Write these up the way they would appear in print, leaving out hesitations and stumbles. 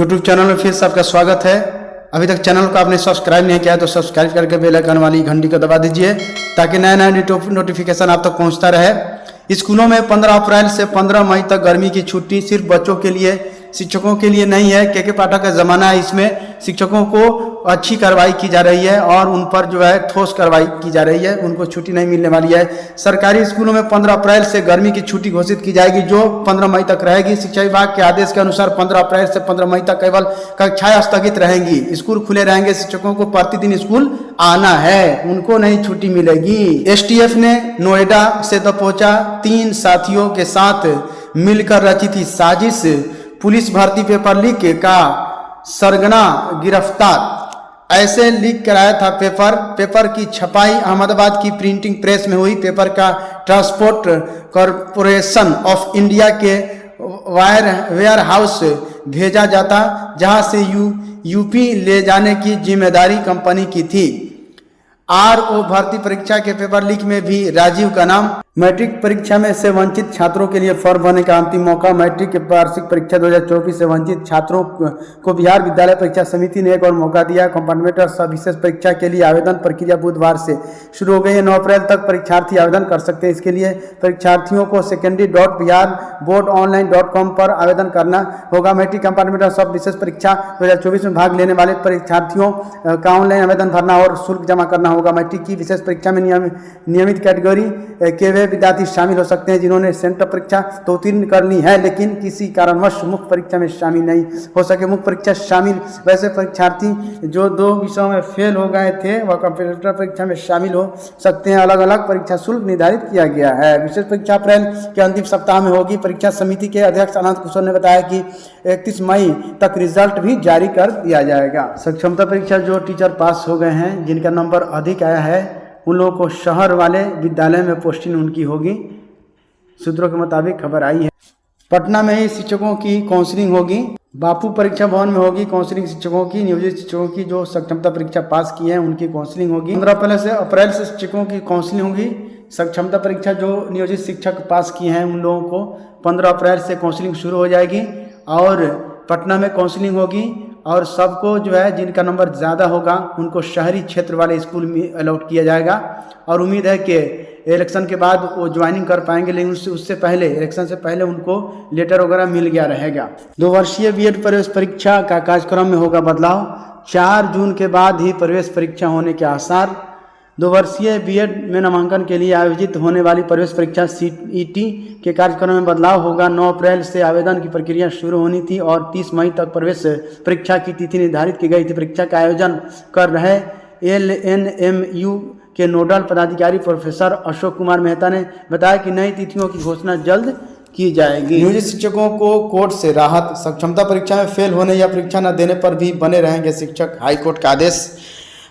YouTube channel में फिर से आपका स्वागत है। अभी तक चैनल को आपने सब्सक्राइब नहीं किया है तो सब्सक्राइब करके बेल आइकन वाली घंटी को दबा दीजिए ताकि नया नया नोटिफिकेशन आप तक पहुंचता रहे। स्कूलों में 15 अप्रैल से 15 मई तक गर्मी की छुट्टी सिर्फ बच्चों के लिए, शिक्षकों के लिए नहीं है। के पाठक का ज़माना है, इसमें शिक्षकों को अच्छी कार्रवाई की जा रही है और उन पर जो है ठोस कार्रवाई की जा रही है, उनको छुट्टी नहीं मिलने वाली है। सरकारी स्कूलों में 15 अप्रैल से गर्मी की छुट्टी घोषित की जाएगी जो 15 मई तक रहेगी। शिक्षा विभाग के आदेश के अनुसार 15 अप्रैल से 15 मई तक केवल कक्षाएं स्थगित रहेंगी, स्कूल खुले रहेंगे। शिक्षकों को प्रतिदिन स्कूल आना है, उनको नहीं छुट्टी मिलेगी। एसटीएफ ने नोएडा से दबोचा 3 साथियों के साथ मिलकर रची थी साजिश। पुलिस भर्ती पेपर लीक का सरगना गिरफ्तार। ऐसे लीक कराया था पेपर की छपाई अहमदाबाद की प्रिंटिंग प्रेस में हुई। पेपर का ट्रांसपोर्ट कॉरपोरेशन ऑफ इंडिया के वेयर हाउस भेजा जाता, जहां से यूपी ले जाने की जिम्मेदारी कंपनी की थी। आरओ भर्ती परीक्षा के पेपर लीक में भी राजीव का नाम। मैट्रिक परीक्षा में से वंचित छात्रों के लिए फॉर्म भरने का अंतिम मौका। मैट्रिक वार्षिक परीक्षा 2024 से वंचित छात्रों को बिहार विद्यालय परीक्षा समिति ने एक और मौका दिया। कंपार्टमेंटल सब विशेष परीक्षा के लिए आवेदन प्रक्रिया बुधवार से शुरू हो गई है। 9 अप्रैल तक परीक्षार्थी आवेदन कर सकते हैं। इसके लिए परीक्षार्थियों को secondary.biharboardonline.com पर आवेदन करना होगा। मैट्रिक कंपार्टमेंटल सब विशेष परीक्षा 2024 में भाग लेने वाले परीक्षार्थियों का ऑनलाइन आवेदन भरना और शुल्क जमा करना होगा। मैट्रिक की विशेष परीक्षा में नियमित कैटेगरी के वे विद्यार्थी शामिल हो सकते हैं जिन्होंने सेंटर परीक्षा तो उत्तीर्ण कर ली है लेकिन किसी कारणवश मुख्य परीक्षा में शामिल नहीं हो सके। मुख्य परीक्षा शामिल वैसे परीक्षार्थी जो 2 विषयों में फेल हो गए थे वह कंप्यूटर परीक्षा में शामिल हो सकते हैं। अलग अलग परीक्षा शुल्क निर्धारित किया गया है। विशेष परीक्षा अप्रैल के अंतिम सप्ताह में होगी। परीक्षा समिति के अध्यक्ष अनंत कुशल ने बताया कि 31 मई तक रिजल्ट भी जारी कर दिया जाएगा। सक्षमता परीक्षा जो टीचर पास हो गए हैं, जिनका नंबर अधिक आया है, उन लोगों को शहर वाले विद्यालय में पोस्टिंग उनकी होगी। सूत्रों के मुताबिक खबर आई है। पटना में ही शिक्षकों की काउंसलिंग होगी। बापू परीक्षा भवन में होगी काउंसलिंग शिक्षकों की। नियोजित शिक्षकों की जो सक्षमता परीक्षा पास की है उनकी काउंसलिंग होगी। 15 अप्रैल से शिक्षकों की काउंसलिंग होगी। सक्षमता परीक्षा जो नियोजित शिक्षक पास किए हैं उन लोगों को 15 अप्रैल से काउंसलिंग शुरू हो जाएगी और पटना में काउंसलिंग होगी। और सबको जो है जिनका नंबर ज़्यादा होगा उनको शहरी क्षेत्र वाले स्कूल में अलॉट किया जाएगा। और उम्मीद है कि इलेक्शन के बाद वो ज्वाइनिंग कर पाएंगे, लेकिन उससे पहले, इलेक्शन से पहले उनको लेटर वगैरह मिल गया रहेगा। 2 वर्षीय बीएड प्रवेश परीक्षा का कार्यक्रम में होगा बदलाव। 4 जून के बाद ही प्रवेश परीक्षा होने के आसार। 2 वर्षीय बीएड में नामांकन के लिए आयोजित होने वाली प्रवेश परीक्षा सीईटी के कार्यक्रम में बदलाव होगा। 9 अप्रैल से आवेदन की प्रक्रिया शुरू होनी थी और 30 मई तक प्रवेश परीक्षा की तिथि निर्धारित की गई थी। परीक्षा का आयोजन कर रहे एलएनएमयू के नोडल पदाधिकारी प्रोफेसर अशोक कुमार मेहता ने बताया कि नई तिथियों की घोषणा जल्द की जाएगी। नियोजित शिक्षकों को कोर्ट से राहत। सक्षमता परीक्षा में फेल होने या परीक्षा न देने पर भी बने रहेंगे शिक्षक। हाईकोर्ट का आदेश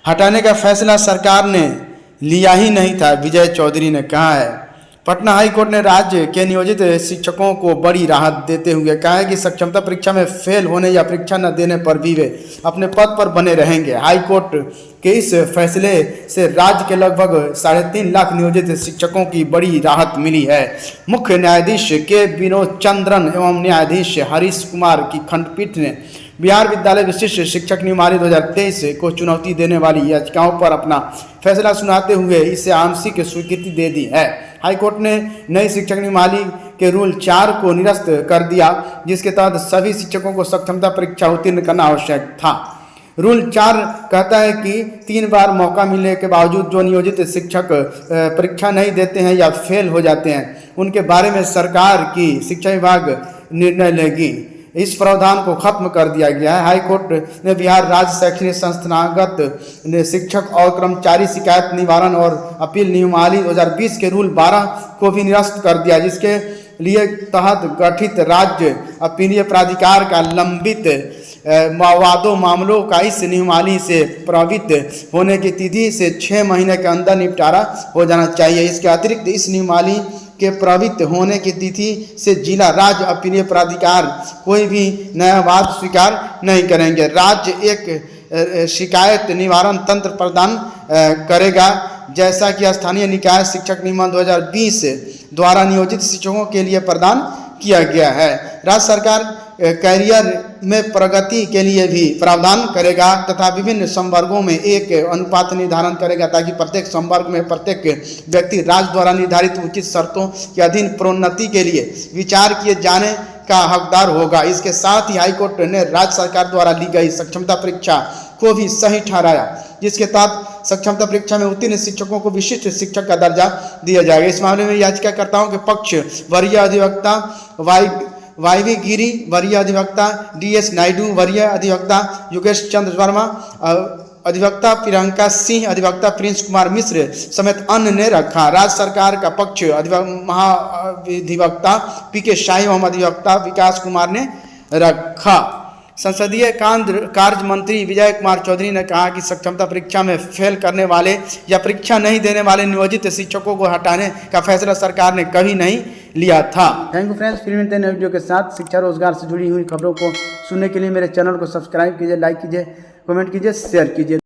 हटाने का फैसला सरकार ने लिया ही नहीं था, विजय चौधरी ने कहा है। पटना हाईकोर्ट ने राज्य के नियोजित शिक्षकों को बड़ी राहत देते हुए कहा है कि सक्षमता परीक्षा में फेल होने या परीक्षा न देने पर भी वे अपने पद पर बने रहेंगे। हाईकोर्ट के इस फैसले से राज्य के लगभग 3.5 लाख नियोजित शिक्षकों की बड़ी राहत मिली है। मुख्य न्यायाधीश के विनोद चंद्रन एवं न्यायाधीश हरीश कुमार की खंडपीठ ने बिहार विद्यालय विशिष्ट शिक्षक नियमावली 2023 को चुनौती देने वाली याचिकाओं पर अपना फैसला सुनाते हुए इसे आंशिक स्वीकृति दे दी है। हाईकोर्ट ने नई शिक्षक नियमावली के रूल 4 को निरस्त कर दिया, जिसके तहत सभी शिक्षकों को सक्षमता परीक्षा उत्तीर्ण करना आवश्यक था। रूल 4 कहता है कि 3 बार मौका मिलने के बावजूद जो नियोजित शिक्षक परीक्षा नहीं देते हैं या फेल हो जाते हैं उनके बारे में सरकार की शिक्षा विभाग निर्णय लेगी। इस प्रावधान को खत्म कर दिया गया है। हाईकोर्ट ने बिहार राज्य शैक्षणिक संस्थागत शिक्षक और कर्मचारी शिकायत निवारण और अपील नियमावली 2020 के रूल 12 को भी निरस्त कर दिया, जिसके लिए तहत गठित राज्य अपीलीय प्राधिकार का लंबित मामलों का इस नियमावली से प्रभावित होने की तिथि से 6 महीने के अंदर निपटारा हो जाना चाहिए। इसके अतिरिक्त इस नियमावली के प्रभावित होने की तिथि से जिला राज्य अपीलीय प्राधिकार कोई भी नया वाद स्वीकार नहीं करेंगे। राज्य एक शिकायत निवारण तंत्र प्रदान करेगा, जैसा कि स्थानीय निकाय शिक्षक नियमन 2020 द्वारा नियोजित शिक्षकों के लिए प्रदान किया गया है। राज्य सरकार कैरियर में प्रगति के लिए भी प्रावधान करेगा तथा विभिन्न संवर्गों में एक अनुपात निर्धारण करेगा ताकि प्रत्येक संवर्ग में प्रत्येक व्यक्ति राज्य द्वारा निर्धारित उचित शर्तों के अधीन प्रोन्नति के लिए विचार किए जाने का हकदार होगा। इसके साथ ही हाईकोर्ट ने राज्य सरकार द्वारा ली गई सक्षमता परीक्षा को भी सही ठहराया, जिसके तहत सक्षमता परीक्षा में उत्तीर्ण शिक्षकों को विशिष्ट शिक्षक का दर्जा दिया जाएगा। इस मामले में याचिकाकर्ताओं के पक्ष वरीय अधिवक्ता वाईवी गिरी, वरीय अधिवक्ता DS नायडू, वरीय अधिवक्ता योगेश चंद्र वर्मा, अधिवक्ता प्रियंका सिंह, अधिवक्ता प्रिंस कुमार मिश्र समेत अन्य ने रखा। राज्य सरकार का पक्ष महाधिवक्ता PK शाही एवं अधिवक्ता विकास कुमार ने रखा। संसदीय कार्य मंत्री विजय कुमार चौधरी ने कहा कि सक्षमता परीक्षा में फेल करने वाले या परीक्षा नहीं देने वाले नियोजित शिक्षकों को हटाने का फैसला सरकार ने कभी नहीं लिया था। थैंक यू फ्रेंड्स, फिर मिलते हैं नए वीडियो के साथ। शिक्षा रोजगार से जुड़ी हुई खबरों को सुनने के लिए मेरे चैनल को सब्सक्राइब कीजिए, लाइक कीजिए, कमेंट कीजिए, शेयर कीजिए।